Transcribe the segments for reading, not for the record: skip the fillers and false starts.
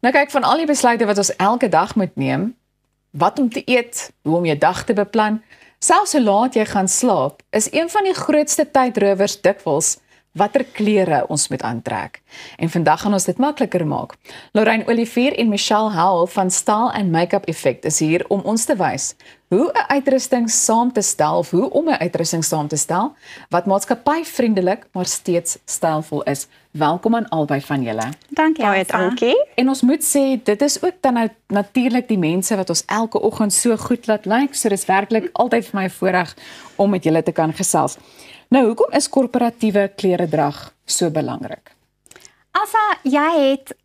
Nou kyk, van al die besluite wat ons elke dag moet neem, wat om te eet, hoe om jou dag te beplan, selfs hoe laat jy gaan slaap, is een van die grootste tydrowers dikwels watter klere ons moet aantrek. En vandag gaan ons dit makliker maak. Lorraine Olivier en Michelle Howell van Style and Makeup Effect is hier om ons te wys hoe 'n uitrusting saam te stel of hoe om 'n uitrusting saam te stel wat maatskappyvriendelik maar steeds stylvol is. Welkom aan albei van julle. Dankie, dankie. En ons moet sê dit is ook dan nou natuurlik die mense wat ons elke oggend so goed laat lyk. So dis werklik altyd vir my 'n voorreg om met julle te kan gesels. Nou, hoekom is korporatiewe kleredrag so belangrik?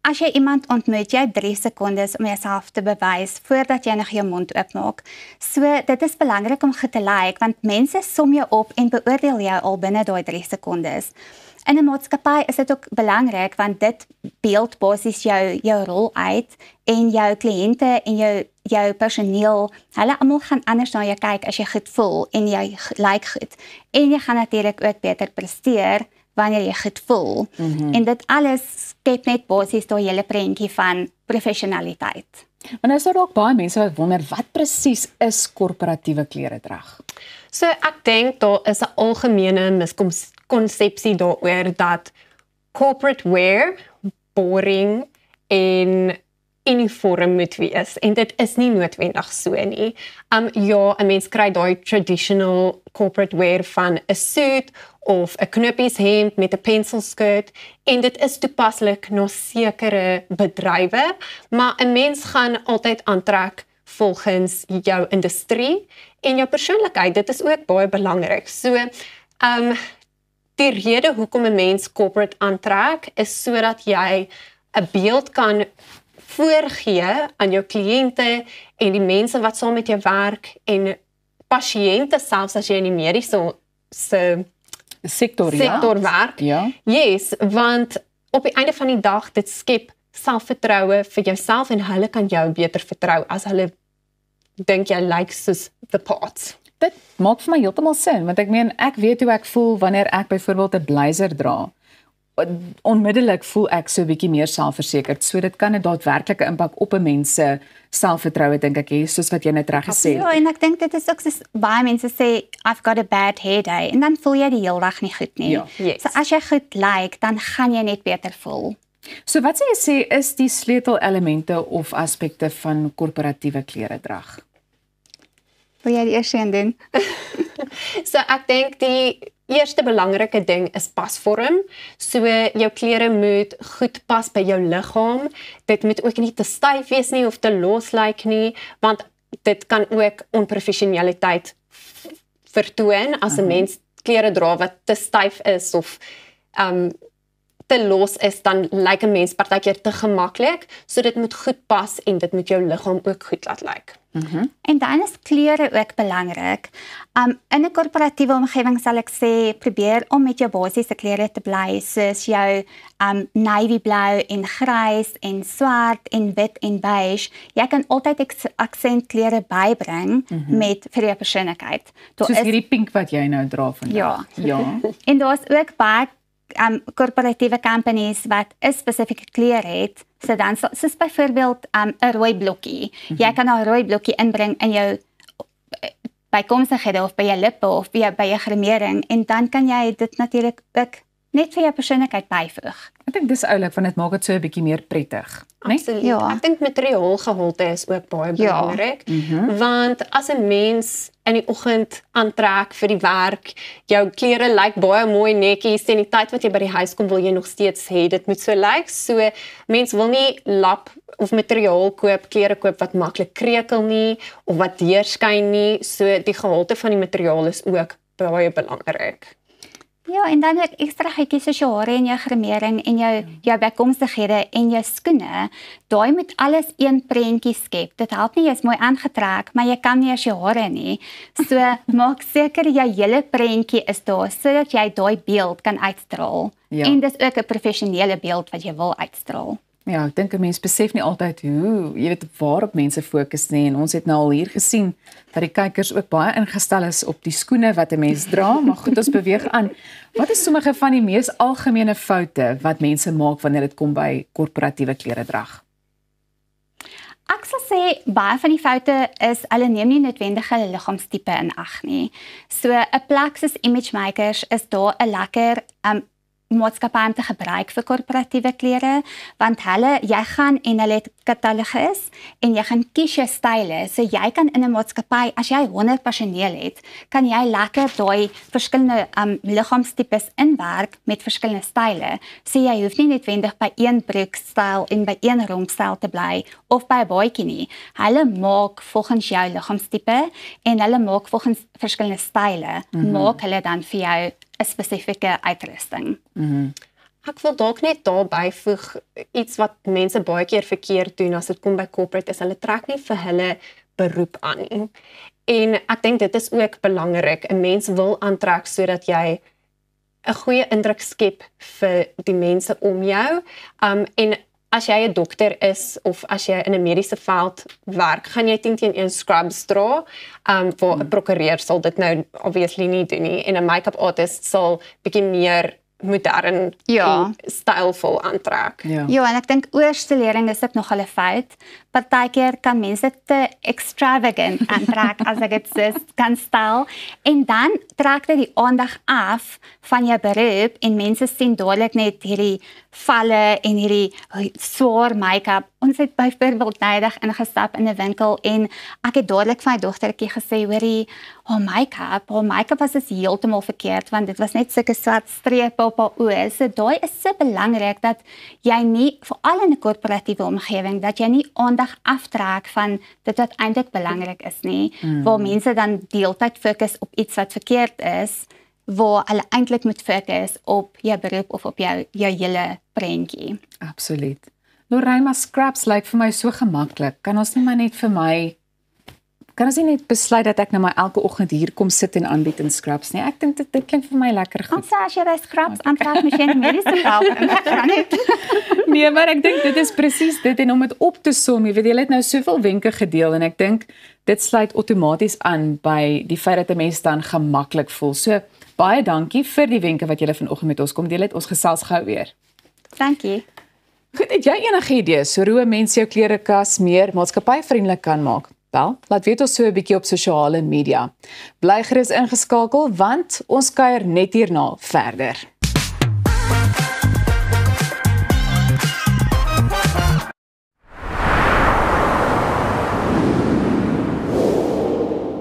As jy iemand ontmoet, jy 3 sekondes om jouself te bewys voordat jy nog jou mond oopmaak. So dit is belangrik om goed te lyk, want mense som jou op en beoordeel jou al binne daai 3 sekondes. In 'n maatskappy is dit ook belangrik want dit beeld basies jou rol uit en jou kliënte en jou personeel, hulle almal gaan anders na jou kyk as jy goed voel en jy lyk goed. En jy gaan natuurlik ook beter presteer wanneer jy goed voel. En dit alles skep net basies daai hele prentjie van professionaliteit. Maar nou is daar ook baie mense wat wonder wat presies is korporatiewe kleredrag? So ek dink daar is 'n algemene miskonsepsie daaroor dat corporate wear boring en uniform moet wees en dit is nie noodwendig so nie. Ja, 'n mens kry daai traditional corporate wear van 'n suit of 'n knoppieshemp met 'n penselskirt en dit is toepaslik na sekere bedrywe, maar 'n mens gaan altyd aantrek volgens jou industrie en jou persoonlikheid. Dit is ook baie belangrik. So, die rede hoekom 'n mens corporate aantrek is sodat jy 'n beeld kan voorgee aan jou kliënte en die mense wat saam met jou werk en pasiënte selfs as jy in die mediese sektor werk. Ja. Yes, want op die einde van die dag dit skep selfvertroue vir jouself en hulle kan jou beter vertrou as hulle dink jy lyk soos the part. Dit maak vir my heeltemal sin, want ek meen ek weet hoe ek voel wanneer ek byvoorbeeld 'n blazer dra. Onmiddellik voel ek so 'n bietjie meer selfversekerd. So dit kan 'n daadwerklike impak op 'n mens se selfvertroue dink ek hê, soos wat jy net reg gesê het. Ja, en ek dink dit is ook soos baie mense sê I've got a bad hair day en dan voel jy die hele dag nie goed nie. Ja. Yes. So as jy goed lyk, dan gaan jy net beter voel. So wat sê jy is die sleutelelemente of aspekte van korporatiewe kleredrag? Wil jy die eerste een doen? So ek dink die eerste belangrike ding is pasvorm. So jou klere moet goed pas by jou liggaam. Dit moet ook nie te styf wees nie of te los lyk nie, want dit kan ook onprofessionaliteit vertoon as 'n mens klere dra wat te styf is of te los is, dan lyk 'n mens partykeer te gemaklik. So dit moet goed pas en dit moet jou liggaam ook goed laat lyk. En dan is kleure ook belangrik. In 'n korporatiewe omgewing sal ek sê probeer om met jou basiese kleure te bly, soos jou navy blou en grys en swart en wit en beige. Jy kan altyd aksentkleure bybring met vir jou persoonlikheid. Soos hierdie pink wat jy nou dra vandag. Ja. En daar's ook baie korporatiewe companies wat 'n spesifieke kleur het. So dan soos byvoorbeeld 'n rooi blokkie. Jy kan 'n rooi blokkie inbring in jou bykomstighede of by jou lippe of by jou gremering en dan kan jy dit natuurlik ook net vir jou persoonlikheid byvoeg. Ek dink dis oulik want dit maak dit so 'n bietjie meer prettig, né? Absoluut. Ja. Ek dink materiaalgehalte is ook baie belangrik, want as 'n mens in die oggend aantrek vir die werk, jou klere lyk baie mooi netjies, en die tyd wat jy by die huis kom wil jy nog steeds hê dit moet so lyk. So mens wil nie lap of materiaal koop, klere koop wat maklik krekel nie of wat deurskyn nie. So die gehalte van die materiaal is ook baie belangrik. Ja, en dan ook ekstra goedjies soos jou hare en jou gremering en jou bykomstighede en jou skoene. Daai moet alles een prentjie skep. Dit help nie jy's mooi aangetrek, maar jy kan nie as jou hare nie. So maak seker jou hele prentjie is daar sodat jy daai beeld kan uitstraal. Ja. En dis ook 'n professionele beeld wat jy wil uitstraal. Ja, ek dink 'n mens besef nie altyd hoe, jy weet, waarop mense fokus nie, en ons het nou al hier gesien dat die kykers ook baie ingestel is op die skoene wat 'n mens dra, maar goed, ons beweeg aan. Wat is sommige van die mees algemene foute wat mense maak wanneer dit kom by korporatiewe kleredrag? Ek sal sê baie van die foute is hulle neem nie noodwendig hulle liggaamstipe in ag nie. So 'n plek soos Image Makers is daar 'n lekker maatskappy om te gebruik vir korporatiewe klere, want jy gaan en hulle het katalogus en jy gaan kies jou style. So jy kan in 'n maatskappy, as jy 100 personeel het, kan jy lekker daai verskillende liggaamstipes inwerk met verskillende style. So jy hoef nie noodwendig by een broekstyl en by een rompstyl te bly of by 'n baadjie nie. Hulle maak volgens jou liggaamstipe en hulle maak volgens verskillende style. Maak hulle dan vir jou 'n spesifieke uitrusting. Ek wil dalk net daarby voeg iets wat mense baie keer verkeerd doen as dit kom by corporate is hulle trek nie vir hulle beroep aan nie. En ek dink dit is ook belangrik. 'n Mens wil aantrek sodat jy 'n goeie indruk skep vir die mense om jou. En as jy 'n dokter is of as jy in 'n mediese veld werk, gaan jy 10-1 scrubs dra. Waar 'n prokureur sal dit nou obviously nie doen nie en 'n make-up artist sal bietjie meer modern en stylvol aantrek. Ja, en ek dink oorstelering is ook nog 'n fout. Partykeer kan mense te extravagant aantrek as ek dit so kan stel en dan trek dit die aandag af van jou beroep en mense sien dadelik net hierdie valle en hierdie swaar make-up. Ons het byvoorbeeld nydig ingestap in 'n winkel en ek het dadelik vir my dogtertjie gesê, hoorie, haar make-up was dus heeltemal verkeerd want dit was net sulke swart strepe op haar oë. So daai is so belangrik dat jy nie, veral in 'n korporatiewe omgewing, dat jy nie aandag aftrek van dit wat eintlik belangrik is nie, waar mense dan deeltyd fokus op iets wat verkeerd is, waar hulle eintlik moet fokus op jou beroep of op jou hele prentjie. Absoluut. Lorraine, scrubs lyk vir my so gemaklik. Kan ons nie net besluit dat ek nou maar elke oggend hier kom sit en aanbied in scrubs nie? Ek dink dit klink vir my lekker goed. Ons sê as jy by scrubs aantrek, moet jy in mediese veld. Nee, maar ek dink dit is presies dit en om dit op te som, jy weet jy het nou soveel wenke gedeel en ek dink dit sluit outomaties aan by die feit dat 'n mens dan gemaklik voel. So baie dankie vir die wenke wat julle vanoggend met ons kom deel het. Ons gesels gou weer. Dankie. Goed, het jy enige idees hoe mense jou klerekas meer maatskappyvriendelik kan maak? Wel, laat weet ons so 'n bietjie op sosiale media. Bly gerus ingeskakel want ons kuier net hierna verder.